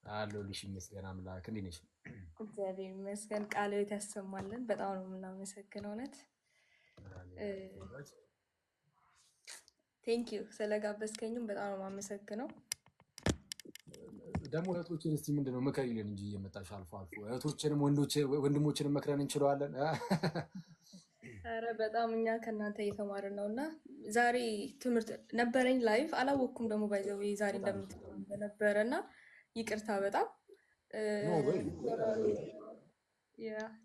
አለሁልሽ ይመስገን አምላክ። እንዴት ነሽ? እግዚአብሔር ይመስገን። ቃልዎት ያሰማልን። በጣም ነው የምናመሰግነው። እውነት ቴንኪዩ ስለጋበዝከኝም በጣም ነው የማመሰግነው። ደግሞ እህቶችን እስቲ ምንድነው ምከሪልን እንጂ እየመጣሽ አልፎ አልፎ እህቶችንም ወንድሞችንም መክረን እንችለዋለን። ኧረ በጣም እኛ ከእናንተ እየተማርን ነው እና ዛሬ ትምህርት ነበረኝ ላይቭ አላወቅኩም ደግሞ ባይዘው ዛሬ እንደነበረ እና ይቅርታ በጣም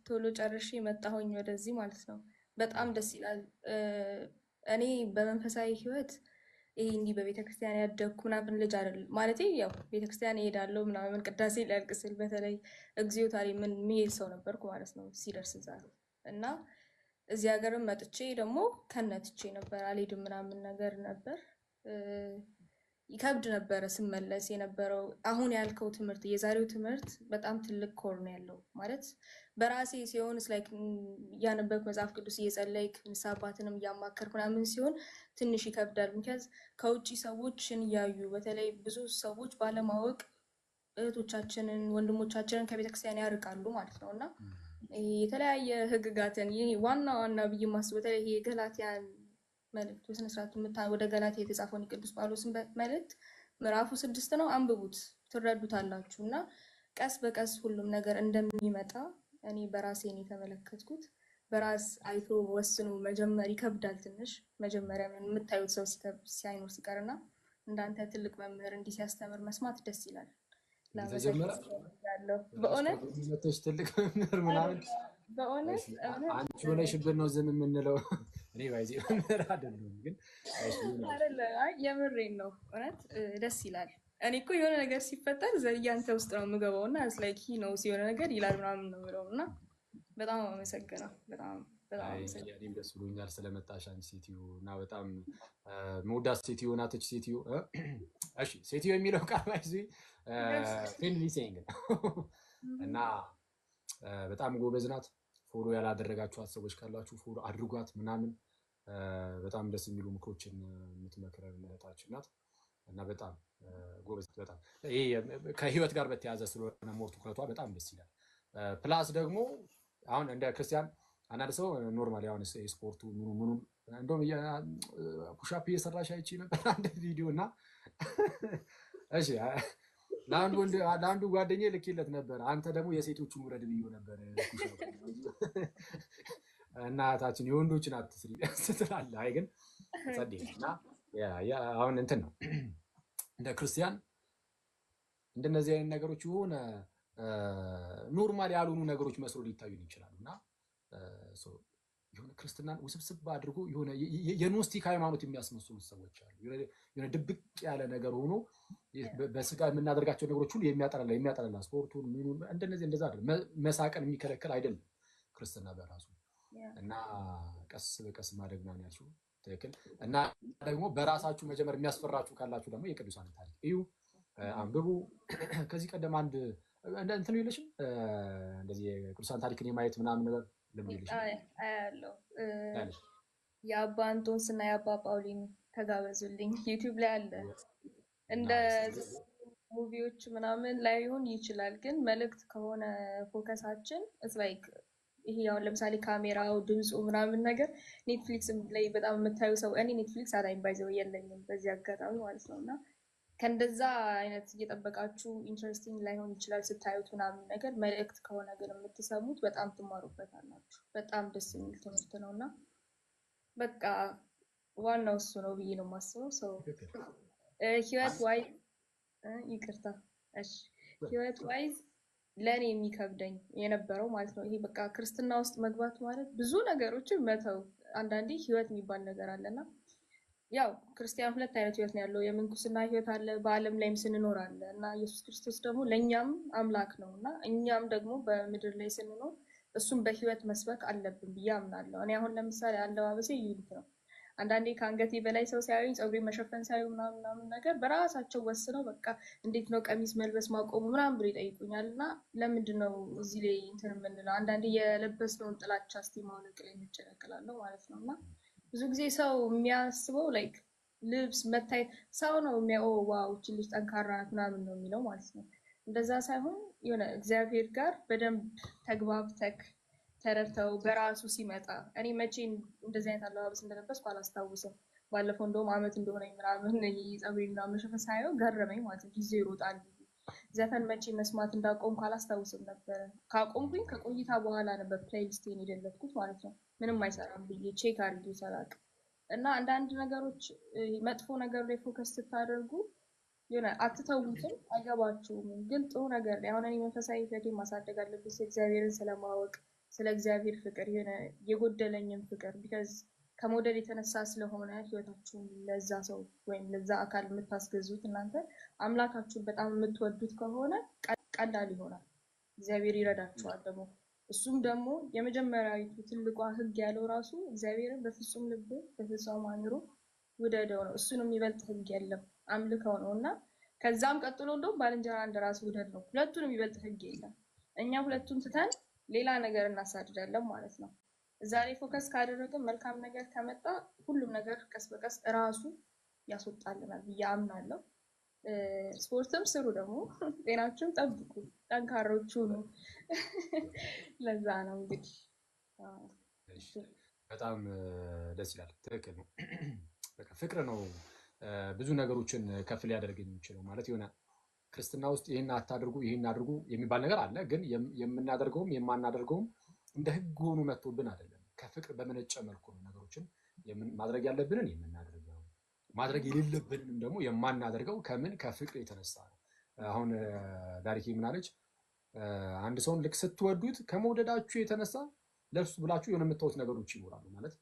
ቶሎ ጨርሼ መጣሁኝ ወደዚህ ማለት ነው። በጣም ደስ ይላል። እኔ በመንፈሳዊ ህይወት ይሄ እንዲህ በቤተክርስቲያን ያደግኩ ምናምን ልጅ አይደለም ማለት ያው ቤተክርስቲያን እሄዳለሁ ምናምን ቅዳሴ ሊያልቅ ስል በተለይ እግዚኦ ታሪ ምን የሚሄድ ሰው ነበርኩ ማለት ነው ሲደርስ ዛሬ እና እዚህ ሀገርም መጥቼ ደግሞ ከነትቼ ነበር አልሄድም ምናምን ነገር ነበር። ይከብድ ነበረ ስመለስ የነበረው። አሁን ያልከው ትምህርት የዛሬው ትምህርት በጣም ትልቅ ኮር ነው ያለው ማለት በራሴ ሲሆን ላይክ እያነበብክ መጽሐፍ ቅዱስ እየጸለይክ ንስሐ አባትንም እያማከርክ ምናምን ሲሆን ትንሽ ይከብዳል። ምክንያት ከውጭ ሰዎችን እያዩ በተለይ ብዙ ሰዎች ባለማወቅ እህቶቻችንን ወንድሞቻችንን ከቤተክርስቲያን ያርቃሉ ማለት ነው እና የተለያየ ህግጋትን ይህ ዋና ዋና ብዬ ማስብ በተለይ ይሄ የገላትያን መልእክት በስነስርዓት ወደ ገላትያ የተጻፈውን የቅዱስ ጳውሎስን መልእክት ምዕራፉ 6 ነው፣ አንብቡት ትረዱታላችሁ። እና ቀስ በቀስ ሁሉም ነገር እንደሚመጣ እኔ በራሴን የተመለከትኩት። በራስ አይቶ ወስኖ መጀመር ይከብዳል ትንሽ መጀመሪያ የምታዩት ሰው ሳይኖር ሲቀርና እንዳንተ ትልቅ መምህር እንዲህ ሲያስተምር መስማት ደስ ይላል። በእውነት ትልቅ መምህር ምናምን በእውነት አንቺ ሆነሽብን ነው ዝም የምንለው። እኔ ባይዜ መምህር አይደለሁም ግን የምሬን ነው። እውነት ደስ ይላል። እኔ እኮ የሆነ ነገር ሲፈጠር ዘያንተ ውስጥ ነው የምገባው እና ላይክ ነው ሲሆነ ነገር ይላል ምናምን ነው ብለው እና በጣም አመሰግነው። በጣም እኔም ደስ ብሎኛል ስለመጣሽ አንቺ ሴትዮ እና በጣም መውዳት ሴትዮ ናተች ሴትዮ። እሺ ሴትዮ የሚለው ቃል ባይዚ ፍሬንድሊ ሴይንግ ነው እና በጣም ጎበዝ ናት። ፎሎ ያላደረጋችኋት ሰዎች ካላችሁ ፎሎ አድርጓት ምናምን። በጣም ደስ የሚሉ ምክሮችን የምትመክረን እህታችን ናት እና በጣም ጎበዝ። በጣም ይሄ ከህይወት ጋር በተያያዘ ስለሆነ ሞር ትኩረቷ በጣም ደስ ይላል። ፕላስ ደግሞ አሁን እንደ ክርስቲያን አንዳንድ ሰው ኖርማሊ አሁን ስፖርቱ ምኑ እንደውም ፑሻፕ እየሰራሽ አይቼ ነበር አንድ ቪዲዮ እና እሺ ለአንዱ ጓደኛዬ ልኬለት ነበር። አንተ ደግሞ የሴቶቹን ውረድ ብዬ ነበር እናታችን የወንዶችን አትስሪ ስትላለህ። አይ ግን ጸዴ እና አሁን እንትን ነው እንደ ክርስቲያን እንደነዚህ አይነት ነገሮች የሆነ ኖርማል ያልሆኑ ነገሮች መስሎ ሊታዩን ይችላሉ እና የሆነ ክርስትናን ውስብስብ አድርጎ የሆነ የኖስቲክ ሃይማኖት የሚያስመስሉት ሰዎች አሉ። የሆነ ድብቅ ያለ ነገር ሆኖ በስጋ የምናደርጋቸው ነገሮች ሁሉ የሚያጠላላ ስፖርቱን ምኑን እንደዛ አይደለም። መሳቅን የሚከለከል አይደለም ክርስትና በራሱ እና ቀስ በቀስ ማደግ ነው ያልሽው ትክክል። እና ደግሞ በራሳችሁ መጀመር የሚያስፈራችሁ ካላችሁ ደግሞ የቅዱሳን ታሪክ እዩ፣ አንብቡ። ከዚህ ቀደም አንድ እንትን ይልሽም እንደዚህ የቅዱሳን ታሪክን የማየት ምናምን ነገር አያለው። የአባ አንቶንስ እና የአባ ጳውሊን ተጋበዙልኝ ዩቲዩብ ላይ አለ። እንደ ሙቪዎች ምናምን ላይ ሊሆን ይችላል፣ ግን መልእክት ከሆነ ፎከሳችን ላይክ ይሄ አሁን ለምሳሌ ካሜራው ድምፁ ምናምን ነገር ኔትፍሊክስ ላይ በጣም የምታዩ ሰው እኔ ኔትፍሊክስ አላይም ባይዘው የለኝም በዚህ አጋጣሚ ማለት ነው እና ከእንደዛ አይነት እየጠበቃችሁ ኢንትረስቲንግ ላይሆን ይችላል ስታዩት ምናምን ነገር። መልእክት ከሆነ ግን የምትሰሙት በጣም ትማሩበታላችሁ። በጣም ደስ የሚል ትምህርት ነው እና በቃ ዋናው እሱ ነው ብዬ ነው የማስበው። ሰው ህይወት ዋይዝ ይቅርታ፣ እሺ ህይወት ዋይዝ ለእኔ የሚከብደኝ የነበረው ማለት ነው ይሄ በቃ ክርስትና ውስጥ መግባት ማለት ብዙ ነገሮችን መተው። አንዳንዴ ህይወት የሚባል ነገር አለና ያው ክርስቲያን ሁለት አይነት ህይወት ነው ያለው። የምንኩስና ህይወት አለ፣ በአለም ላይም ስንኖር አለ እና ኢየሱስ ክርስቶስ ደግሞ ለእኛም አምላክ ነው እና እኛም ደግሞ በምድር ላይ ስንኖር እሱም በህይወት መስበክ አለብን ብዬ አምናለሁ። እኔ አሁን ለምሳሌ አለባበሴ ዩኒክ ነው። አንዳንዴ ከአንገቴ በላይ ሰው ሲያዩኝ ፀጉሬ መሸፈን ሲያዩ ምናምን ነገር በራሳቸው ወስነው በቃ እንዴት ነው ቀሚስ መልበስ ማቆሙ ምናምን ብሎ ይጠይቁኛል እና ለምንድን ነው እዚህ ላይ እንትን የምንለው? አንዳንዴ የለበስነውን ጥላቻ እስቲ ማውለቅ ላይ እንጨነቅላለሁ ማለት ነው እና ብዙ ጊዜ ሰው የሚያስበው ላይክ ልብስ መታየት ሰው ነው የሚያው ዋው እቺ ልጅ ጠንካራ ናት ምናምን ነው የሚለው ማለት ነው። እንደዛ ሳይሆን የሆነ እግዚአብሔር ጋር በደንብ ተግባብተክ ተረድተው በራሱ ሲመጣ እኔ መቼ እንደዚህ አይነት አለባበስ እንደለበስኩ አላስታውስም። ባለፈው እንደውም ዓመት እንደሆነ ምናምን ፀጉሬ ምናምን መሸፈን ሳየው ገረመኝ ማለት ነው። ጊዜ ይሮጣል። ዘፈን መቼ መስማት እንዳቆምኩ አላስታውስም ነበረ። ካቆምኩኝ ከቆይታ በኋላ ነበር ፕሌሊስቴን የደለትኩት ማለት ነው። ምንም አይሰራም ብዬ ቼክ አድርጌ ሰላቅ እና አንዳንድ ነገሮች መጥፎ ነገር ላይ ፎከስ ስታደርጉ የሆነ አትተውትም፣ አይገባችሁም። ግን ጥሩ ነገር ላይ አሁን እኔ መንፈሳዊ ህይወቴን ማሳደግ አለብኝ እግዚአብሔርን ስለማወቅ ስለ እግዚአብሔር ፍቅር የሆነ የጎደለኝም ፍቅር ቢካዝ ከመውደድ የተነሳ ስለሆነ ህይወታችሁን ለዛ ሰው ወይም ለዛ አካል የምታስገዙት እናንተ አምላካችሁን በጣም የምትወዱት ከሆነ ቀላል ይሆናል። እግዚአብሔር ይረዳችኋል። ደግሞ እሱም ደግሞ የመጀመሪያዊቱ ትልቋ ህግ ያለው ራሱ እግዚአብሔርን በፍጹም ልብ በፍጹም አእምሮ ውደደው ነው። እሱን የሚበልጥ ህግ የለም፣ አምልከው ነው። እና ከዛም ቀጥሎ እንደውም ባልንጀራ እንደራስ ውደድ ነው። ሁለቱን የሚበልጥ ህግ የለም። እኛ ሁለቱን ትተን ሌላ ነገር እናሳድዳለን ማለት ነው። እዛ ላይ ፎከስ ካደረግን መልካም ነገር ከመጣ ሁሉም ነገር ቀስ በቀስ እራሱ ያስወጣልናል ብዬ አምናለሁ። ስፖርትም ስሩ፣ ደግሞ ጤናችሁን ጠብቁ፣ ጠንካሮች ሁኑ። ለዛ ነው እንግዲህ። በጣም ደስ ይላል። ትክክል ነው። በቃ ፍቅር ነው ብዙ ነገሮችን ከፍ ሊያደርግ የሚችለው። ማለት የሆነ ክርስትና ውስጥ ይህን አታድርጉ ይህን አድርጉ የሚባል ነገር አለ። ግን የምናደርገውም የማናደርገውም እንደ ህግ ሆኖ መጥቶብን አይደለም። ከፍቅር በመነጨ መልኩ ነው ነገሮችን ማድረግ ያለብንን የምናደርገው፣ ማድረግ የሌለብንንም ደግሞ የማናደርገው። ከምን ከፍቅር የተነሳ ነው። አሁን ዳሪኬ ምናለች? አንድ ሰውን ልክ ስትወዱት ከመውደዳችሁ የተነሳ ለእርሱ ብላችሁ የሆነ የምታዩት ነገሮች ይኖራሉ። ማለት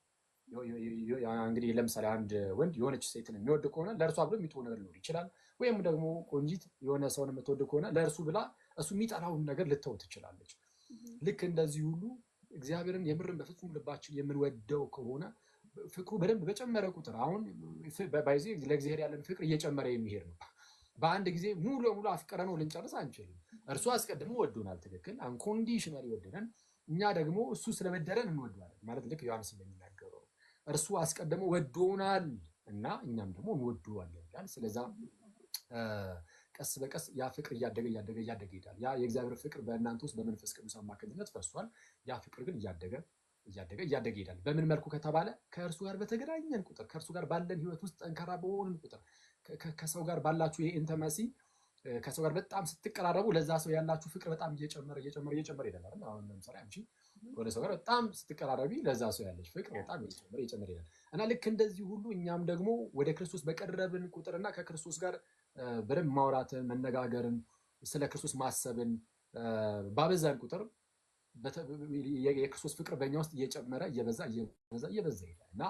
እንግዲህ ለምሳሌ አንድ ወንድ የሆነች ሴትን የሚወድ ከሆነ ለእርሷ ብሎ የሚተወው ነገር ሊኖር ይችላል። ወይም ደግሞ ቆንጂት የሆነ ሰውን የምትወድ ከሆነ ለእርሱ ብላ እሱ የሚጠላውን ነገር ልተው ትችላለች። ልክ እንደዚህ ሁሉ እግዚአብሔርን የምርን በፍጹም ልባችን የምንወደው ከሆነ ፍቅሩ በደንብ በጨመረ ቁጥር አሁን ባይዜ ለእግዚአብሔር ያለን ፍቅር እየጨመረ የሚሄድ ነው። በአንድ ጊዜ ሙሉ ለሙሉ አፍቅረነው ልንጨርስ አንችልም። እርሱ አስቀድሞ ወዶናል፣ ትክክል፣ አንኮንዲሽናሊ ወደደን። እኛ ደግሞ እሱ ስለወደደን እንወደዋለን። ማለት ልክ ዮሐንስ እንደሚናገረው እርሱ አስቀድሞ ወዶናል እና እኛም ደግሞ እንወደዋለን ይላል። ስለዛ ቀስ በቀስ ያ ፍቅር እያደገ ይሄዳል። ያ የእግዚአብሔር ፍቅር በእናንተ ውስጥ በመንፈስ ቅዱስ አማካኝነት ፈሷል። ያ ፍቅር ግን እያደገ ይሄዳል። በምን መልኩ ከተባለ ከእርሱ ጋር በተገናኘን ቁጥር፣ ከእርሱ ጋር ባለን ህይወት ውስጥ ጠንካራ በሆንን ቁጥር፣ ከሰው ጋር ባላችሁ የኢንተመሲ ከሰው ጋር በጣም ስትቀራረቡ ለዛ ሰው ያላችሁ ፍቅር በጣም እየጨመረ ይሄዳል። አሁን ለምሳሌ አንቺ ወደ ሰው ጋር በጣም ስትቀራረቢ ለዛ ሰው ያለች ፍቅር በጣም እየጨመረ ይሄዳል። እና ልክ እንደዚህ ሁሉ እኛም ደግሞ ወደ ክርስቶስ በቀረብን ቁጥርና ከክርስቶስ ጋር በደንብ ማውራትን፣ መነጋገርን፣ ስለ ክርስቶስ ማሰብን ባበዛን ቁጥር የክርስቶስ ፍቅር በእኛ ውስጥ እየጨመረ እየበዛ ይሄዳል። እና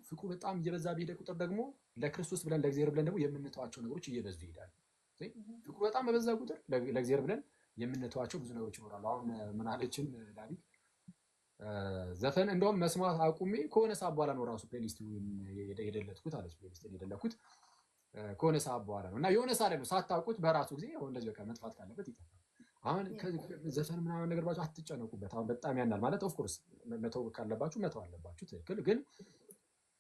ፍቅሩ በጣም እየበዛ በሄደ ቁጥር ደግሞ ለክርስቶስ ብለን ለእግዚአብሔር ብለን ደግሞ የምንተዋቸው ነገሮች እየበዙ ይሄዳል። ፍቅሩ በጣም በበዛ ቁጥር ለእግዚአብሔር ብለን የምንተዋቸው ብዙ ነገሮች ይኖራሉ። አሁን ምን አለችን ዳዊት? ዘፈን እንደውም መስማት አቁሜ ከሆነ ሰዓት በኋላ ነው ራሱ ፕሌሊስት የደለትኩት አለች። ፕሌሊስት የደለኩት ከሆነ ሰዓት በኋላ ነው። እና የሆነ ሰዓት ላይ ነው ሳታውቁት በራሱ ጊዜ እንደዚህ በቃ መጥፋት ካለበት ይጠፋል። አሁን ዘፈን ምናምን ነገር ባችሁ አትጨነቁበት። አሁን በጣም ያናል ማለት ኦፍኮርስ መተው ካለባችሁ መተው አለባችሁ፣ ትክክል። ግን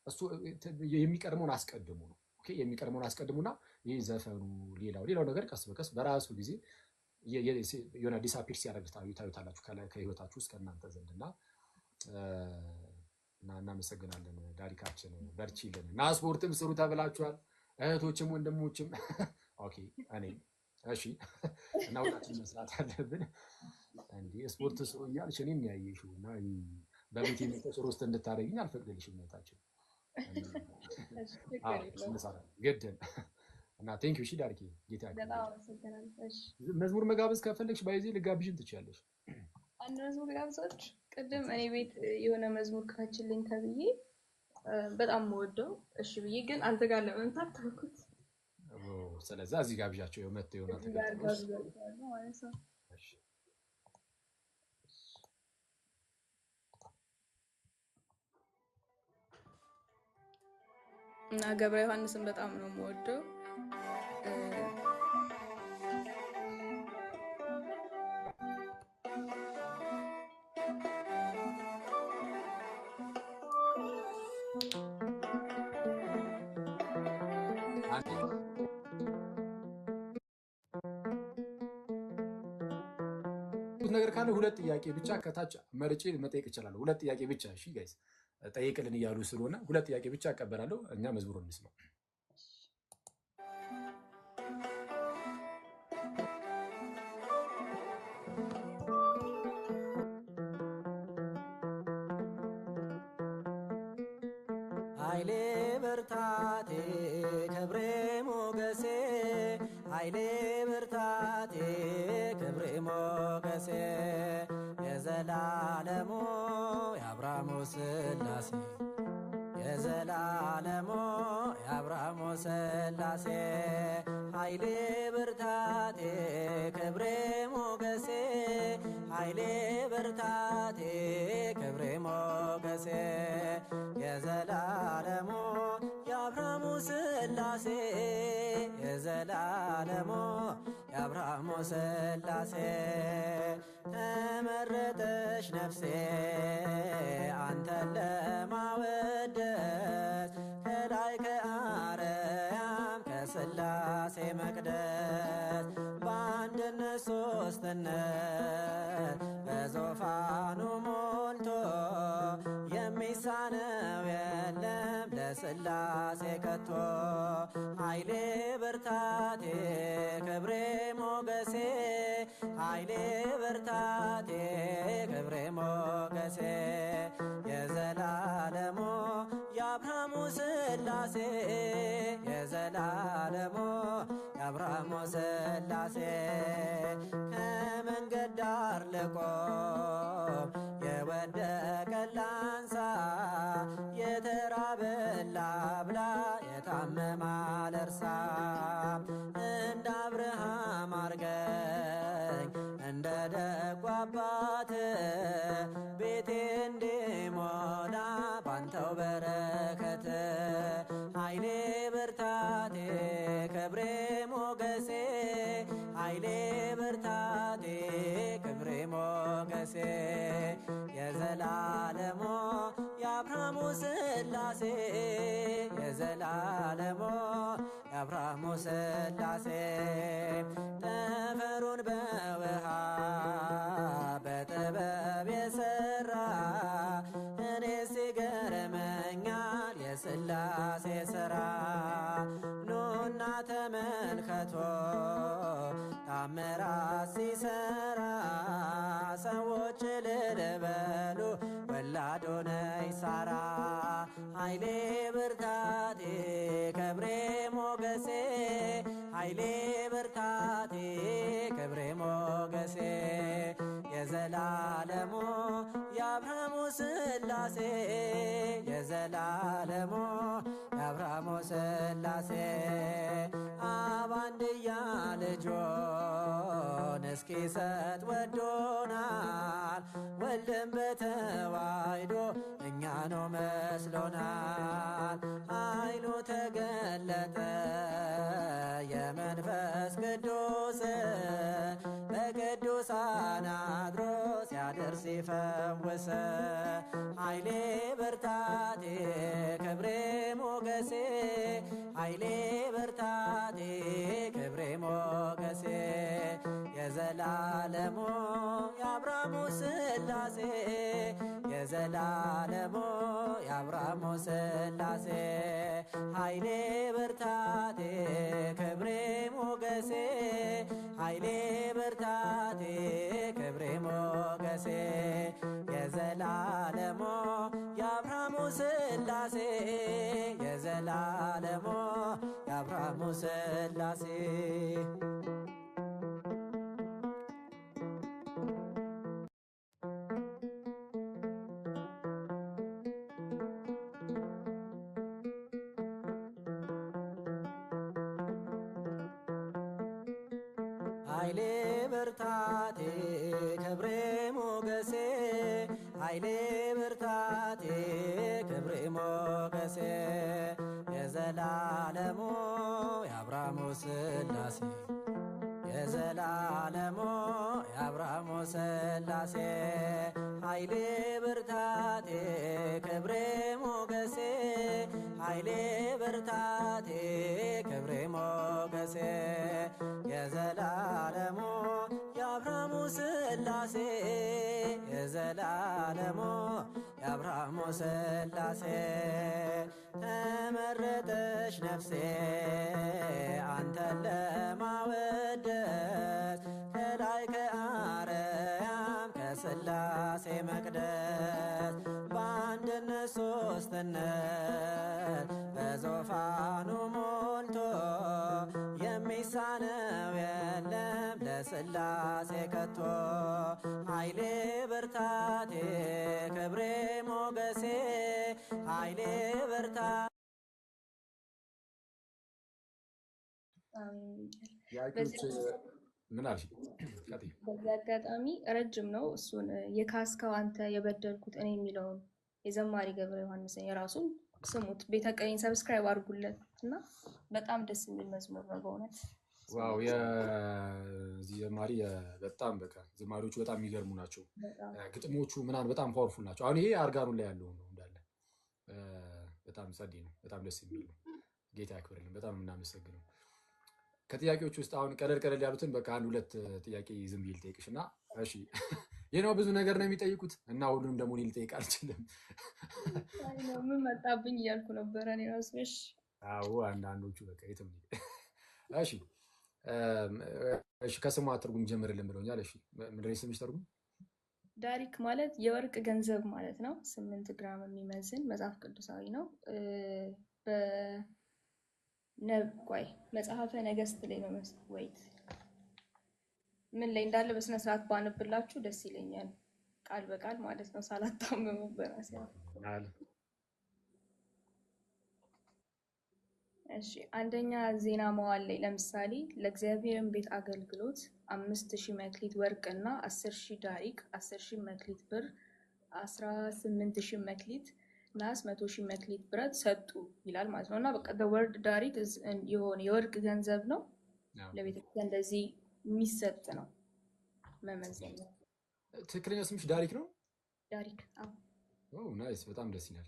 እሱ የሚቀድመውን አስቀድሙ ነው። ኦኬ፣ የሚቀድመውን አስቀድሙና ይህ ዘፈኑ ሌላው ነገር ቀስ በቀስ በራሱ ጊዜ የሆነ ዲሳፒር ሲያደርግ ታዩታላችሁ ከህይወታችሁ ውስጥ ከእናንተ ዘንድ። እና እናመሰግናለን ዳሪካችን፣ በርቺልን እና ስፖርትም ስሩ ተብላችኋል እህቶችም ወንድሞችም። ኦኬ እኔ እሺ፣ እና ሁላችን መስራት አለብን። እንዴ ስፖርት ስሩ እያልሽ እኔን ያየሽው እና በቤት የሚቆጥሩ ውስጥ እንድታደርጊኝ አልፈቅድልሽም። እህታችን ግድን እና ቴንኪው። እሺ ዳርኪ ጌታ መዝሙር መጋበዝ ከፈለግሽ ባይዜ ልጋብዥን ትችያለሽ። አንድ መዝሙር ጋብዛች። ቅድም እኔ ቤት የሆነ መዝሙር ክፈችልኝ ተብዬ በጣም ወደው እሺ ብዬ ግን አንተ ጋር ለመምጣት ተውኩት። ስለዛ እዚህ ጋብዣቸው የመጣ ይሆናል እና ገብረ ዮሐንስን በጣም ነው የምወደው። የምትፈልጉት ነገር ካለ ሁለት ጥያቄ ብቻ ከታች መርጬ መጠየቅ እችላለሁ። ሁለት ጥያቄ ብቻ እሺ ጋይስ፣ ጠይቅልን እያሉ ስለሆነ ሁለት ጥያቄ ብቻ እቀበላለሁ። እኛ መዝሙሩን እንስማው። ኃይሌ ብርታቴ ክብሬ ሞገሴ ኃይሌ ብርታቴ ክብሬ ሞገሴ የዘላለሙ የአብርሃሙ ሥላሴ የዘላለሙ የአብርሃሙ ሥላሴ ኃይሌ ብርታቴ ክብሬ ሞገሴ ኃይሌ ብርታቴ ክብሬ ሞገሴ የዘላለሙ የአብርሃሙ ሥላሴ የዘላለሙ የአብርሃሙ ሥላሴ ተመረጠች ነፍሴ አንተን ለማወደስ ከላይ ከአርያም ከሥላሴ መቅደስ በአንድነት ሦስትነት በዙፋኑ ሞልቶ የሚሳነው የለም ለሥላሴ ከቶ ኃይሌ ብርታቴ ክብሬ ሞገሴ ኃይሌ ብርታቴ ክብሬ ሞገሴ የዘላለሙ የአብርሃሙ ሥላሴ የዘላለሙ የአብርሃሙ ሥላሴ ከመንገድ ዳር ልቆም የወደቀን ላንሳ የተራበን ላብላ የታመመ ልርሳ እንደ አብርሃም አርገኝ እንደ ደጉ አባት ቤቴ እንዲሞላ ባንተው በረከት ኃይሌ ብርታቴ ክብሬ ሞገሴ ኃይሌ ብርታቴ ክብሬ ሞገሴ የዘላለሙ የአብርሃሙ ሥላሴ የዘላለሙ የአብርሃሙ ሥላሴ ጠፈሩን በውሃ በጥበብ የሠራ እኔስ ይገርመኛል የሥላሴ ሥራ ኑና ተመልከቶ ታምራት ሲሠራ ሰዎች እልል በሉ ወላድ ሆነች ሳራ ኃይሌ ብርታቴ ክብሬ ሞገሴ ኃይሌ ብርታቴ ክብሬ ሞገሴ የዘላለሙ የአብርሃሙ ሥላሴ የዘላለሙ የአብርሃሙ ሥላሴ አብ አንድያ ልጁን እስኪሰጥ ወዶናል ወልድም በተዋሕዶ እኛኑ መስሎናል ኃይሉ ተገለጠ የመንፈስ ቅዱስ በቅዱሳን አድሮ ሲያደር ሲፈውስ ኃይሌ ብርታቴ ክብሬ ሞገሴ ኃይሌ ብርታቴ ክብሬ ሞገሴ የዘላለሙ የአብርሃሙ ሥላሴ የዘላለሙ የአብርሃሙ ሥላሴ ኃይሌ ብርታቴ ክብሬ ሞገሴ ኃይሌ ብርታቴ ክብሬ ሞገሴ የዘላለሙ የአብርሃሙ ሥላሴ የዘላለሙ የአብርሃሙ ሥላሴ ኃይሌ ብርታቴ ክብሬ ሞገሴ ኃይሌ ብርታቴ ክብሬ ሞገሴ የዘላለሙ የአብርሃሙ ሥላሴ የዘላለሙ የአብርሃሙ ሥላሴ ኃይሌ ብርታቴ ክብሬ ሞገሴ ኃይሌ ብርታቴ ክብሬ ሞገሴ የዘላለሙ የአብርሃሙ ሥላሴ ስላሴ የዘላለሙ የአብርሃሙ ስላሴ ተመረጠች ነፍሴ አንተን ለማወደስ ከላይ ከአርያም ከስላሴ መቅደስ በአንድነት ሶስትነት በዙፋኑ ሞልቶ የሚሳነው የለም ለስላሴ ከቶ ኃይሌ ብርታቴ ክብሬ ሞገሴ ኃይሌ ብርታ ምን አልሽ? በዚህ አጋጣሚ ረጅም ነው እሱን የካስከው አንተ የበደልኩት እኔ የሚለውን የዘማሪ ገብረ ዮሐንስን የራሱን ስሙት። ቤተ ቀኝ ሰብስክራይብ አድርጉለት እና በጣም ደስ የሚል መዝሙር ነው በእውነት። ዋው የዚህ ዘማሪ በጣም በቃ ዘማሪዎቹ በጣም የሚገርሙ ናቸው። ግጥሞቹ ምናምን በጣም ፓወርፉል ናቸው። አሁን ይሄ አርጋኑ ላይ ያለው ነው እንዳለ በጣም ጸዴ ነው። በጣም ደስ የሚል ነው። ጌታ ያክብርልን። በጣም የምናመሰግነው። ከጥያቄዎች ውስጥ አሁን ቀለል ያሉትን በቃ አንድ ሁለት ጥያቄ ዝም ብዬ ልጠይቅሽ እና እሺ የነው ብዙ ነገር ነው የሚጠይቁት እና ሁሉንም ደግሞ እኔ ልጠይቅ አልችልም። ምን መጣብኝ እያልኩ ነበረ እኔ እራሱ። እሺ አዎ አንዳንዶቹ በቃ የትም እሺ ከስሟ ትርጉም ጀምርልን ብለውኛል። እሺ ምንድን ነው ስምሽ ትርጉም? ዳሪክ ማለት የወርቅ ገንዘብ ማለት ነው። 8 ግራም የሚመዝን መጽሐፍ ቅዱሳዊ ነው። በነብቋይ መጽሐፈ ነገሥት ላይ ነው ወይት ምን ላይ እንዳለ በስነ ስርዓት ባነብላችሁ ደስ ይለኛል። ቃል በቃል ማለት ነው ሳላታምም በራሴ። እሺ አንደኛ ዜና መዋዕል ላይ ለምሳሌ ለእግዚአብሔርን ቤት አገልግሎት 5000 መክሊት ወርቅና 10000 ዳሪክ 10000 መክሊት ብር 18000 መክሊት ናስ 100000 መክሊት ብረት ሰጡ ይላል ማለት ነው። እና በቃ ወርድ ዳሪክ የሆነ የወርቅ ገንዘብ ነው ለቤተክርስቲያን እንደዚህ የሚሰጥ ነው መመዘኛ። ትክክለኛ ስምሽ ዳሪክ ነው? ዳሪክ አዎ። ኦ ናይስ በጣም ደስ ይላል።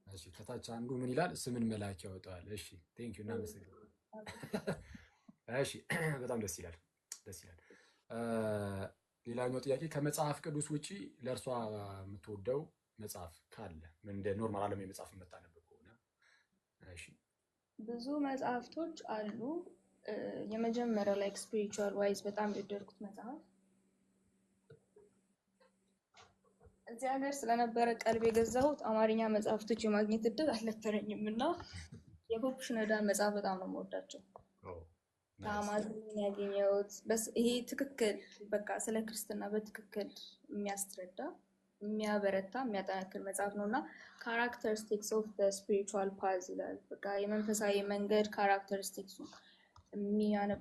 እሺ ከታች አንዱ ምን ይላል? ስምን መልአክ ያወጣዋል። እሺ ቴንክ ዩ እናመሰግናለን። እሺ በጣም ደስ ይላል። ሌላኛው ጥያቄ ከመጽሐፍ ቅዱስ ውጪ ለእርሷ የምትወደው መጽሐፍ ካለ ምን እንደ ኖርማል ዓለም የመጽሐፍ የምታነብ ከሆነ? እሺ ብዙ መጽሐፍቶች አሉ። የመጀመሪያው ላይክ ስፒሪቹዋል ዋይዝ በጣም የወደድኩት መጽሐፍ እዚህ ሀገር ስለነበረ ቀልብ የገዛሁት አማርኛ መጽሐፍቶች የማግኘት እድል አልነበረኝም እና የፖፕ ሽኖዳን መጽሐፍ በጣም ነው የምወዳቸው። ከአማዞን ያገኘሁት ይሄ ትክክል በቃ ስለ ክርስትና በትክክል የሚያስረዳ የሚያበረታ የሚያጠናክር መጽሐፍ ነው እና ካራክተሪስቲክስ ኦፍ ዘ ስፒሪቹዋል ፓዝ ይላል። በቃ የመንፈሳዊ መንገድ ካራክተሪስቲክሱ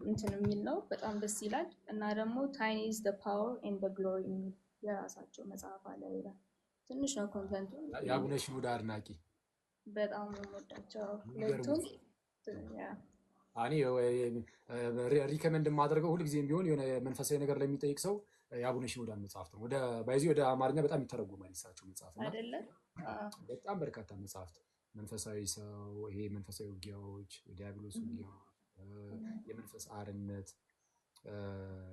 እንትን የሚል ነው። በጣም ደስ ይላል። እና ደግሞ ታይኒ ኢዝ ዘ ፓወር ኤንድ ዘ ግሎሪ የሚል የራሳቸው መጽሐፍ አለ ይላል። ትንሽ ነው ኮንተንቱ። የአቡነ ሽኖዳ አድናቂ በጣም ነው የምወዳቸው ሁለቱም። እኔ ሪከመንድ የማደርገው ሁልጊዜም ቢሆን የሆነ መንፈሳዊ ነገር ለሚጠይቅ ሰው የአቡነ ሽኖዳን መጽሐፍት ነው። ወደ አማርኛ በጣም ይተረጎማል የእሳቸው መጽሐፍ እና በጣም በርካታ መጽሐፍት መንፈሳዊ ሰው፣ ይሄ መንፈሳዊ ውጊያዎች፣ የዲያብሎስ ውጊያዎች፣ የመንፈስ አርነት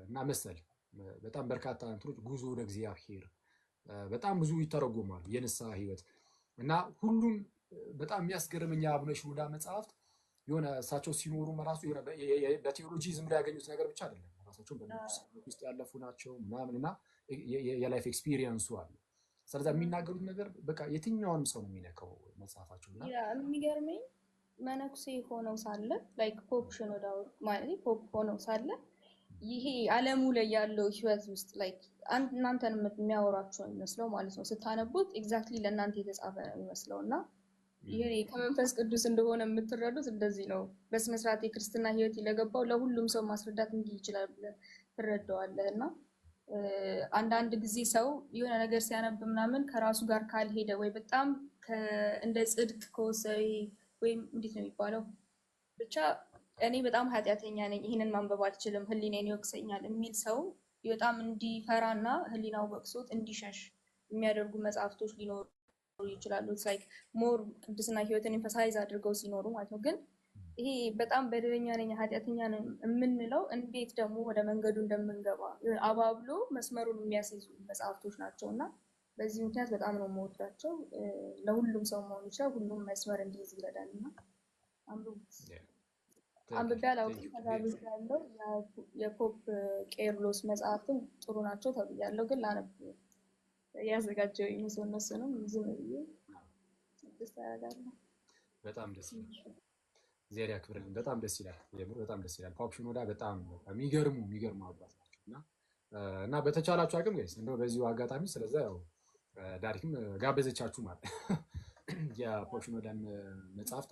እና መሰል በጣም በርካታ እንትኖች፣ ጉዞ ወደ እግዚአብሔር በጣም ብዙ ይተረጎማሉ። የንስሐ ህይወት እና ሁሉም በጣም የሚያስገርመኝ የአቡነ ሽኖዳ መጽሐፍት የሆነ እሳቸው ሲኖሩ ራሱ የሆነ በቴዎሎጂ ዝም ብለው ያገኙት ነገር ብቻ አይደለም። ራሳቸው በመንፈስ ውስጥ ያለፉ ናቸው ምናምን እና የላይፍ ኤክስፒሪየንሱ አለ። ስለዚህ የሚናገሩት ነገር በቃ የትኛውንም ሰው ነው የሚነካው መጽሐፋቸው። እና የሚገርመኝ መነኩሴ ሆነው ሳለ ላይክ ፖፕ ሽኖዳ ማለት ፖፕ ሆነው ሳለ ይሄ ዓለሙ ላይ ያለው ህይወት ውስጥ ላይክ እናንተን የሚያወራቸው የሚመስለው ማለት ነው። ስታነቡት ኤግዛክትሊ ለእናንተ የተጻፈ ነው የሚመስለው እና ይሄ ከመንፈስ ቅዱስ እንደሆነ የምትረዱት እንደዚህ ነው። በስነስርዓት የክርስትና ህይወት ለገባው ለሁሉም ሰው ማስረዳት እንዲህ ይችላል ብለህ ትረዳዋለህ። እና አንዳንድ ጊዜ ሰው የሆነ ነገር ሲያነብ ምናምን ከራሱ ጋር ካልሄደ ወይ በጣም እንደ ጽድቅ ከወሰደ ወይም እንዴት ነው የሚባለው ብቻ እኔ በጣም ኃጢአተኛ ነኝ ይህንን ማንበብ አልችልም ህሊናዬን ይወቅሰኛል የሚል ሰው በጣም እንዲፈራና ህሊናው ወቅሶት እንዲሸሽ የሚያደርጉ መጽሐፍቶች ሊኖሩ ይችላሉ። ላይክ ሞር ቅድስና ህይወትን ኤምፋሳይዝ አድርገው ሲኖሩ ማለት ነው። ግን ይሄ በጣም በደለኛ ነኝ ኃጢአተኛ ነኝ የምንለው እንዴት ደግሞ ወደ መንገዱ እንደምንገባ አባብሎ መስመሩን የሚያስይዙ መጽሐፍቶች ናቸው እና በዚህ ምክንያት በጣም ነው የምወዳቸው። ለሁሉም ሰው መሆን ይችላል፣ ሁሉም መስመር እንዲይዝ ይረዳል እና አንብቡት። አንብቤ አላውቅም፣ ተጋብዣለሁ። የፖፕ ቄርሎስ መጽሐፍትም ጥሩ ናቸው ተብያለሁ፣ ግን ላነብ ያዘጋጀው ይመስል እነሱንም ዝም ብዬ ስድስት ያደርጋለሁ። በጣም ደስ ይላል። እግዚአብሔር ያክብርልን። በጣም ደስ ይላል። የምር በጣም ደስ ይላል። ፖፕ ሽኖዳ በጣም የሚገርሙ አባት ናቸው እና በተቻላችሁ አቅም ጋይስ እንደው በዚሁ አጋጣሚ ስለዛ ያው ዳሪክም ጋበዘቻችሁ ማለት የፖፕ ሽኖዳን መጽሐፍት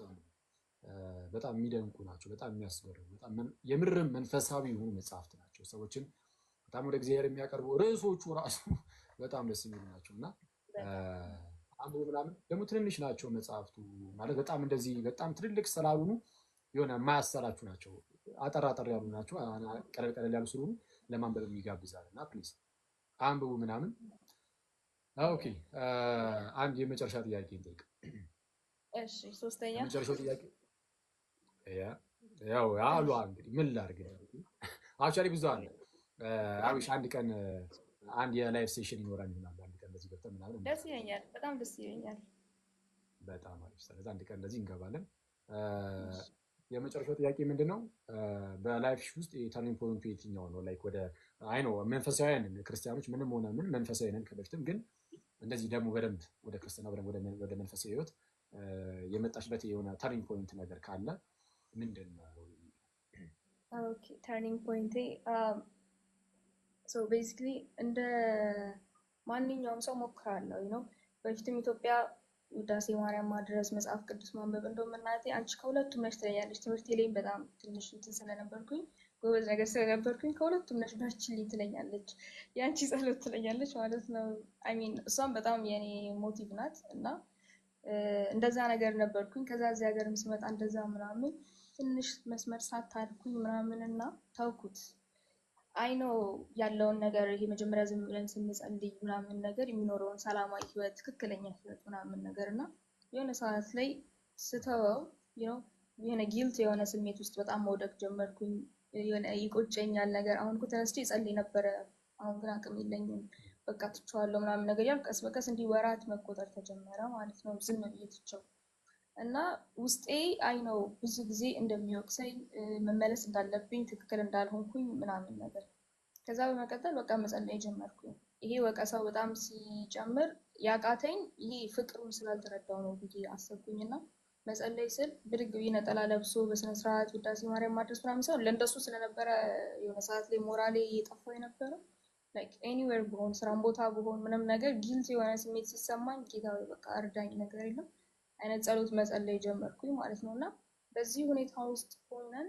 በጣም የሚደንቁ ናቸው። በጣም የሚያስገርሙ በጣም የምርም መንፈሳዊ የሆኑ መጽሐፍት ናቸው። ሰዎችን በጣም ወደ እግዚአብሔር የሚያቀርቡ ርዕሶቹ ራሱ በጣም ደስ የሚሉ ናቸው እና አንብቡ ምናምን ደግሞ ትንንሽ ናቸው መጽሐፍቱ ማለት በጣም እንደዚህ በጣም ትልልቅ ስላልሆኑ የሆነ የማያሰላችሁ ናቸው። አጠር ያሉ ናቸው። ቀለል ያሉ ስለሆኑ ለማንበብ የሚጋብዛል እና ፕሊዝ አንብቡ ምናምን። ኦኬ አንድ የመጨረሻ ጥያቄ እንጠይቅ። እሺ ሶስተኛ የመጨረሻው ጥያቄ ያው አሉ እንግዲህ ምን ላድርግ አክቹዋሊ ብዙ አለ። አብሽ አንድ ቀን አንድ የላይቭ ሴሽን ይኖራል ይሆናል አንድ ቀን እንደዚህ ገብተን ምናምን ደስ ይለኛል። በጣም ደስ ይለኛል። በጣም አሪፍ። ስለዚህ አንድ ቀን እንደዚህ እንገባለን። የመጨረሻው ጥያቄ ምንድነው? በላይፍ ውስጥ የተርኒንግ ፖይንቱ የትኛው ነው? ላይክ ወደ አይ ነው መንፈሳዊያን ክርስቲያኖች ምንም ሆነ ምን መንፈሳዊ ነን ከበፊትም፣ ግን እንደዚህ ደግሞ በደንብ ወደ ክርስትና ወደ መንፈሳዊ ህይወት የመጣሽበት የሆነ ተርኒንግ ፖይንት ነገር ካለ ምንድን ነው? ኦኬ ተርኒንግ ፖይንቴ ሶ ቤዚክሊ እንደ ማንኛውም ሰው ሞክራለሁ ነው። በፊትም ኢትዮጵያ ውዳሴ ማርያም ማድረስ መጽሐፍ ቅዱስ ማንበብ እንደውም እናቴ አንቺ ከሁለቱም ነሽ ትለኛለች። ትምህርቴ ላይም በጣም ትንሽ እንትን ስለነበርኩኝ ጎበዝ ነገር ስለነበርኩኝ ከሁለቱም ነሽ በርቺልኝ ትለኛለች። የአንቺ ጸሎት ትለኛለች ማለት ነው። አይሚን እሷም በጣም የኔ ሞቲቭ ናት እና እንደዛ ነገር ነበርኩኝ። ከዛ እዚህ ሀገርም ስመጣ እንደዛ ምናምን ትንሽ መስመር ሳታልኩኝ ምናምን እና ታውኩት። አይኖ ያለውን ነገር ይሄ መጀመሪያ ዝም ብለን ስንጸልይ ምናምን ነገር የሚኖረውን ሰላማዊ ህይወት ትክክለኛ ህይወት ምናምን ነገር እና የሆነ ሰዓት ላይ ስተወው የሆነ ጊልት የሆነ ስሜት ውስጥ በጣም መውደቅ ጀመርኩኝ። የሆነ ይቆጨኛል ነገር አሁን እኮ ተነስቼ እጸልይ ነበረ፣ አሁን ግን አቅም የለኝም በቃ ትቼዋለሁ ምናምን ነገር ያል ቀስ በቀስ እንዲህ ወራት መቆጠር ተጀመረ ማለት ነው። ዝም ብዬ ትቼው እና ውስጤ አይነው ብዙ ጊዜ እንደሚወቅሰኝ መመለስ እንዳለብኝ ትክክል እንዳልሆንኩኝ ምናምን ነገር። ከዛ በመቀጠል በቃ መጸለይ ጀመርኩኝ። ይሄ ወቀሳው በጣም ሲጨምር ያቃተኝ ይሄ ፍቅሩን ስላልተረዳው ነው ብዬ አሰብኩኝ እና መጸለይ ስል ብድግ ብዬ ነጠላ ለብሶ በስነስርዓት ውዳሴ ማርያም ማድረስ ምናምን ሰው ለእንደሱ ስለነበረ የሆነ ሰዓት ላይ ሞራሌ እየጠፋው የነበረው ላይክ ኤኒዌር ብሆን ስራም ቦታ ብሆን ምንም ነገር ጊልት የሆነ ስሜት ሲሰማኝ ጌታ በቃ እርዳኝ ነገር የለም አይነት ጸሎት መጸለይ ጀመርኩኝ ማለት ነው። እና በዚህ ሁኔታ ውስጥ ሆነን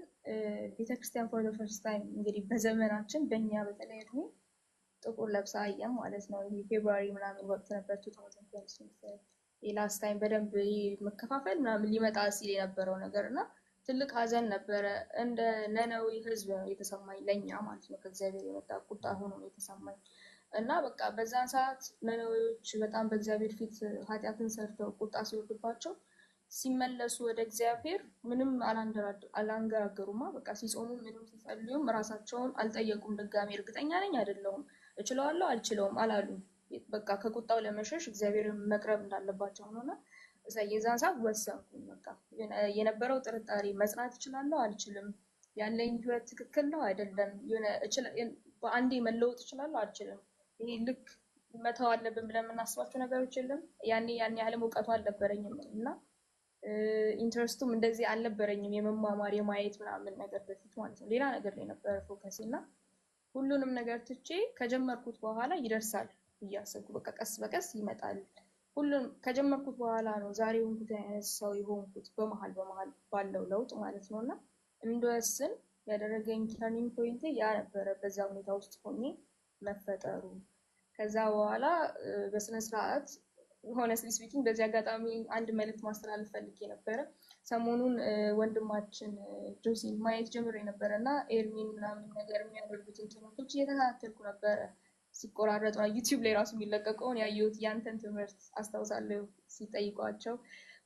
ቤተክርስቲያን ፎር ዘ ፈርስት ታይም እንግዲህ በዘመናችን በእኛ በተለይ እድሜ ጥቁር ለብሳ አየን ማለት ነው። ይሄ ፌብሩዋሪ ምናምን ወቅት ነበር 2020 ላስት ታይም በደንብ መከፋፈል ምናምን ሊመጣ ሲል የነበረው ነገር እና ትልቅ ሀዘን ነበረ። እንደ ነነዌ ህዝብ ነው የተሰማኝ ለእኛ ማለት ነው። ከእግዚአብሔር የመጣ ቁጣ ሆኖ ነው የተሰማኝ እና በቃ በዛን ሰዓት ነነዌዎች በጣም በእግዚአብሔር ፊት ኃጢአትን ሰርተው ቁጣ ሲወርድባቸው ሲመለሱ ወደ እግዚአብሔር ምንም አላንገራገሩማ። በቃ ሲጾሙ ምንም ሲጸልዩም ራሳቸውን አልጠየቁም። ድጋሜ እርግጠኛ ነኝ አይደለሁም እችለዋለሁ አልችለውም አላሉም። በቃ ከቁጣው ለመሸሽ እግዚአብሔርን መቅረብ እንዳለባቸው ሆኖና የዛን ሰዓት ወሰንኩኝ። በቃ የነበረው ጥርጣሬ መጽናት እችላለሁ አልችልም፣ ያለኝ ህይወት ትክክል ነው አይደለም፣ በአንዴ መለወጥ እችላለሁ አልችልም፣ ይሄ ልክ መተው አለብን ብለን የምናስባቸው ነገሮች የለም። ያኔ ያህልም እውቀቱ አልነበረኝም እና ኢንትረስቱም እንደዚህ አልነበረኝም የመማማር የማየት ምናምን ነገር በፊት ማለት ነው። ሌላ ነገር ላይ ነበረ ፎከስ እና ሁሉንም ነገር ትቼ ከጀመርኩት በኋላ ይደርሳል እያሰብኩ በቃ ቀስ በቀስ ይመጣል። ሁሉም ከጀመርኩት በኋላ ነው ዛሬ የሆንኩት አይነት ሰው የሆንኩት በመሀል ባለው ለውጥ ማለት ነው። እና እንደወስን ያደረገኝ ተርኒንግ ፖይንት ያ ነበረ፣ በዛ ሁኔታ ውስጥ ሆኜ መፈጠሩ። ከዛ በኋላ በስነስርዓት ሆነስትሊ ስፒኪንግ በዚህ አጋጣሚ አንድ መልዕክት ማስተላለፍ ፈልጌ ነበረ። ሰሞኑን ወንድማችን ጆሲን ማየት ጀምሬ ነበረ እና ኤርሚን ምናምን ነገር የሚያደርጉትን ትምህርቶች እየተከታተልኩ ነበረ። ሲቆራረጡ ዩቲዩብ ላይ ራሱ የሚለቀቀውን ያየሁት ያንተን ትምህርት አስታውሳለሁ ሲጠይቋቸው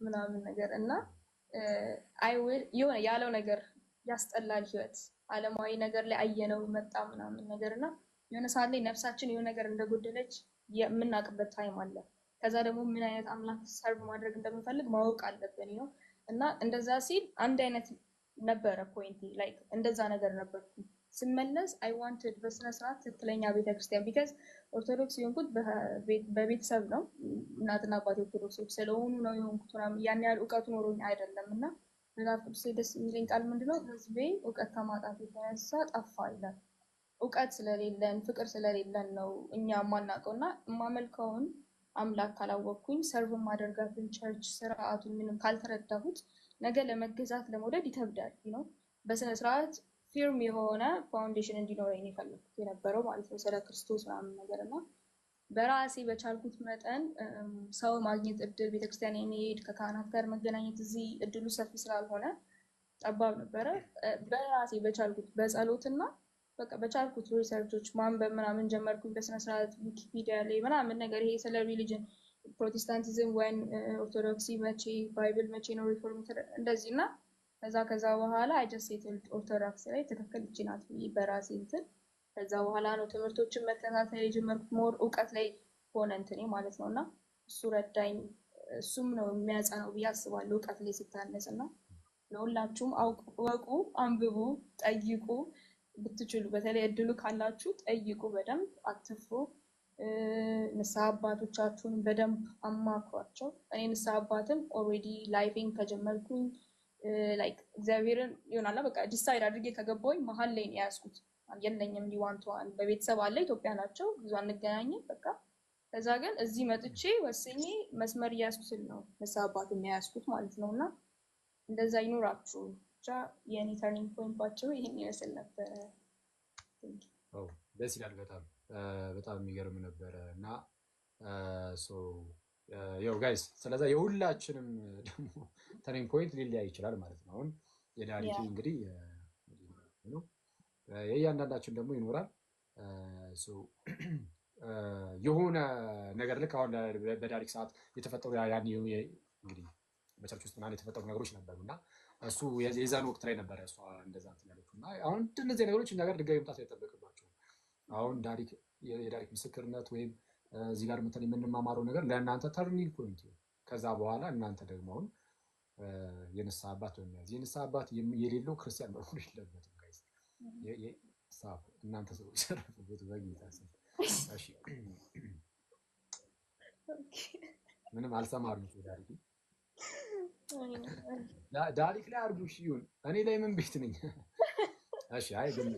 ምናምን ነገር እና የሆነ ያለው ነገር ያስጠላል። ህይወት አለማዊ ነገር ላይ አየነው መጣ ምናምን ነገር እና የሆነ ሰዓት ላይ ነፍሳችን የሆነ ነገር እንደጎደለች የምናውቅበት ታይም አለ። ከዛ ደግሞ ምን አይነት አምላክ ሰርቭ ማድረግ እንደምንፈልግ ማወቅ አለብን ነው እና እንደዛ ሲል አንድ አይነት ነበረ ፖይንት ላይክ እንደዛ ነገር ነበርኩ። ስመለስ አይ ዋንትድ በስነ ስርዓት ትክክለኛ ቤተክርስቲያን ቢካዝ ኦርቶዶክስ የሆንኩት በቤተሰብ ነው። እናትና አባቴ ኦርቶዶክሶች ስለሆኑ ነው የሆንኩት። ያን ያህል እውቀቱ ኖሮኝ አይደለም እና መጽሐፍ ቅዱስ ደስ የሚለኝ ቃል ምንድነው? ህዝቤ እውቀት ከማጣት የተነሳ ጠፋ ይላል። እውቀት ስለሌለን ፍቅር ስለሌለን ነው እኛ የማናውቀው እና የማመልከውን አምላክ ካላወቅኩኝ ሰርቭ ማደርጋትን ቸርች ስርዓቱን ምንም ካልተረዳሁት ነገ ለመገዛት ለመውደድ ይከብዳል ነው። በስነ ስርዓት ፊርም የሆነ ፋውንዴሽን እንዲኖረኝ የፈለኩት የነበረው ማለት ነው ስለ ክርስቶስ ምናምን ነገር እና በራሴ በቻልኩት መጠን ሰው ማግኘት እድል ቤተክርስቲያን የሚሄድ ከካህናት ጋር መገናኘት እዚህ እድሉ ሰፊ ስላልሆነ ጠባብ ነበረ። በራሴ በቻልኩት በጸሎትና በቃ በቻልኩት ሪሰርቾች ማንበብ ምናምን ጀመርኩኝ። በስነስርዓት ዊኪፒዲያ ላይ ምናምን ነገር ይሄ ስለ ሪሊጅን ፕሮቴስታንቲዝም ወይም ኦርቶዶክሲ መቼ ባይብል መቼ ነው ሪፎርም እንደዚህ እና ከዛ በኋላ አይጀስት ሴትልድ ኦርቶዶክስ ላይ ትክክል እቺ ናት በራሴ እንትን ከዛ በኋላ ነው ትምህርቶችን መከታተል የጀመርኩት። ሞር እውቀት ላይ ሆነ እንትኔ ማለት ነው እና እሱ ረዳኝ። እሱም ነው የሚያጸናው ብዬ አስባለሁ እውቀት ላይ ሲታነጽ እና ለሁላችሁም እወቁ፣ አንብቡ፣ ጠይቁ። ብትችሉ በተለይ እድሉ ካላችሁ ጠይቁ፣ በደንብ አትፍሩ። ንስሐ አባቶቻችሁን በደንብ አማክሯቸው። እኔ ንስሐ አባትም ኦልሬዲ ላይፌን ከጀመርኩኝ ላይክ እግዚአብሔርን ይሆናላ በቃ ዲሳይድ አድርጌ ከገባሁኝ መሀል ላይ ነው የያዝኩት። የለኝም ሊዋንቷን በቤተሰብ አለ ኢትዮጵያ ናቸው ብዙ አንገናኝም በቃ። ከዛ ግን እዚህ መጥቼ ወስኜ መስመር እያዝኩ ስል ነው ንስሐ አባት የሚያያዝኩት ማለት ነው እና እንደዛ ይኖራችሁ። ብቻ የኔ ተርኒንግ ፖይንት ባጭሩ ይሄን ይመስል ነበረ። ደስ ይላል በጣም በጣም የሚገርም ነበረ እና ያው ጋይስ ስለዛ የሁላችንም ደግሞ ተርኒንግ ፖይንት ሊለያይ ይችላል ማለት ነው። አሁን የዳሪኪ እንግዲህ የእያንዳንዳችን ደግሞ ይኖራል። የሆነ ነገር ልክ አሁን በዳሪክ ሰዓት የተፈጠሩ ያን እንግዲህ በቸርች ውስጥ ምናምን የተፈጠሩ ነገሮች ነበሩ እና እሱ የዛን ወቅት ላይ ነበረ እሷ እንደዛ እንትን ያለችው እና አሁን እነዚህ ነገሮች እኛ ጋር ድጋሚ መምጣት አይጠበቅባቸውም። አሁን የዳሪክ ምስክርነት ወይም እዚህ ጋር መተን የምንማማረው ነገር ለእናንተ ተርኒንግ ፖይንት ነው። ከዛ በኋላ እናንተ ደግሞ አሁን የንስሐ አባት በሚያዝ የንስሐ አባት የሌለው ክርስቲያን መሆን የለበትም ጋይስ። እናንተ ሰዎች ሰረፉበት በጌታ ስም እሺ። ምንም አልሰማሩም። ዳሪክ ላይ አርጉ እሺ ይሁን። እኔ ላይ ምን ቤት ነኝ? እሺ አይ ግን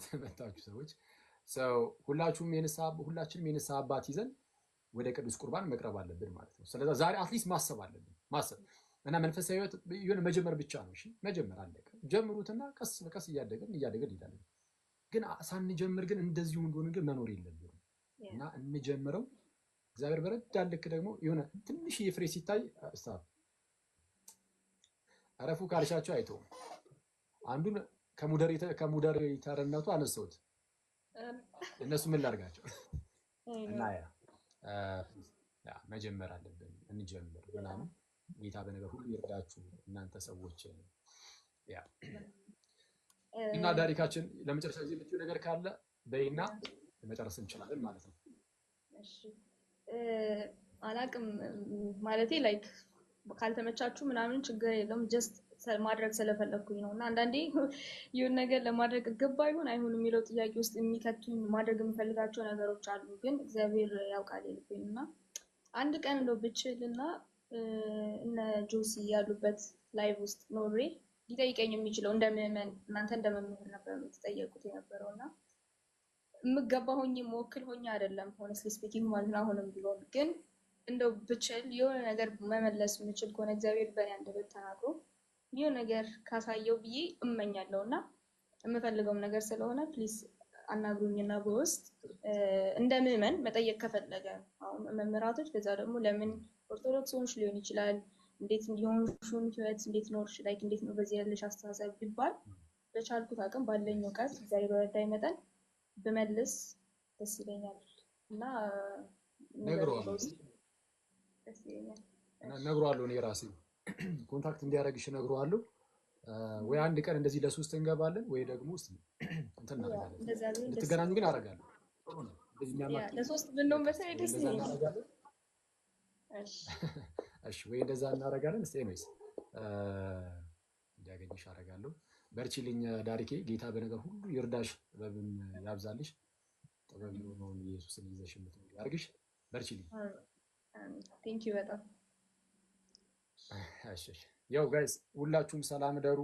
ተመታችሁ ሰዎች ሁላችንም የንስሐ አባት ይዘን ወደ ቅዱስ ቁርባን መቅረብ አለብን ማለት ነው። ስለዚህ ዛሬ አትሊስት ማሰብ አለብን እና መንፈሳዊ ህይወት የሆነ መጀመር ብቻ ነው። እሺ መጀመር አለቀ። ጀምሩትና ቀስ በቀስ እያደገን እንሄዳለን። ግን ሳንጀምር ግን እንደዚሁ እንደሆነ ግን መኖር የለብንም እና እንጀምረው። እግዚአብሔር በረዳን ልክ ደግሞ የሆነ ትንሽ ፍሬ ሲታይ አረፉ ካልሻቸው አይተውም። አንዱን ከሙደሬተርነቱ አነሳሁት። እነሱ ምን ላድርጋቸው እና ያ መጀመር አለብን። እንጀምር ምናምን ጌታ በነገር ሁሉ ይርዳችሁ እናንተ ሰዎች። ያ እና ዳሪካችን ለመጨረሻ ጊዜ የምትይው ነገር ካለ በይና መጨረስ እንችላለን ማለት ነው። እሺ አላቅም ማለቴ ላይክ ካልተመቻችሁ ምናምን ችግር የለውም። ጀስት ማድረግ ስለፈለኩኝ ነው እና አንዳንዴ ይሁን ነገር ለማድረግ ገባ ይሁን አይሁን የሚለው ጥያቄ ውስጥ የሚከቱኝ ማድረግ የምፈልጋቸው ነገሮች አሉ። ግን እግዚአብሔር ያውቃል የልቤን እና አንድ ቀን እንደው ብችልና እነ ጆሲ ያሉበት ላይቭ ውስጥ ኖሬ ሊጠይቀኝ የሚችለው እንደ ምዕመን እናንተ እንደ መምህር ነበር የምትጠየቁት የነበረው እና የምገባ ሆኜ መወክል ሆኜ አይደለም ሆነስትሊ ስፒኪንግ ማለት ነው። አሁንም ቢሆን ግን እንደው ብችል የሆነ ነገር መመለስ የምችል ከሆነ እግዚአብሔር በእኔ አንደበት ተናግሮ የሆነ ነገር ካሳየው ብዬ እመኛለሁ እና የምፈልገውም ነገር ስለሆነ ፕሊዝ አናግሩኝና በውስጥ እንደ ምዕመን መጠየቅ ከፈለገ አሁን መምህራቶች ከዛ ደግሞ ለምን ኦርቶዶክስ ሆንሽ ሊሆን ይችላል እንዴት እንዲሆንሹን ህይወት እንዴት ኖርሽ ላይክ እንዴት ነው በዚህ ያለሽ አስተሳሰብ ቢባል በቻልኩት አቅም ባለኝ እውቀት እግዚአብሔር በረዳኝ መጠን ብመልስ ደስ ይለኛል እና ነግረዋለሁ። ደስ ይለኛል። እነግረዋለሁ። እኔ ራሴ ኮንታክት እንዲያደርግሽ እነግረዋለሁ። ወይ አንድ ቀን እንደዚህ ለሶስት እንገባለን ወይ ደግሞ እስኪ እንትን እናደርጋለን። እንድትገናኙ ግን አደርጋለሁ። ጥሩ ነው። እንደዚህ የሚያማክል ለሶስት ብንሆን በተለይ ደስ ይለኛል። እሺ ወይ እንደዛ እናደርጋለን። እስቲ ኤኒዌይስ እንዲያገኝሽ አደርጋለሁ። በርቺልኝ ዳሪኬ። ጌታ በነገር ሁሉ ይርዳሽ፣ ጥበብን ያብዛልሽ። ጥበብ የሆነውን ኢየሱስን ይዘሽ የምትኖሪ ያድርግሽ። በርቺልኝ። ቴንክ ዩ በጣም። እሺ ያው ጋይስ ሁላችሁም ሰላም ደሩ።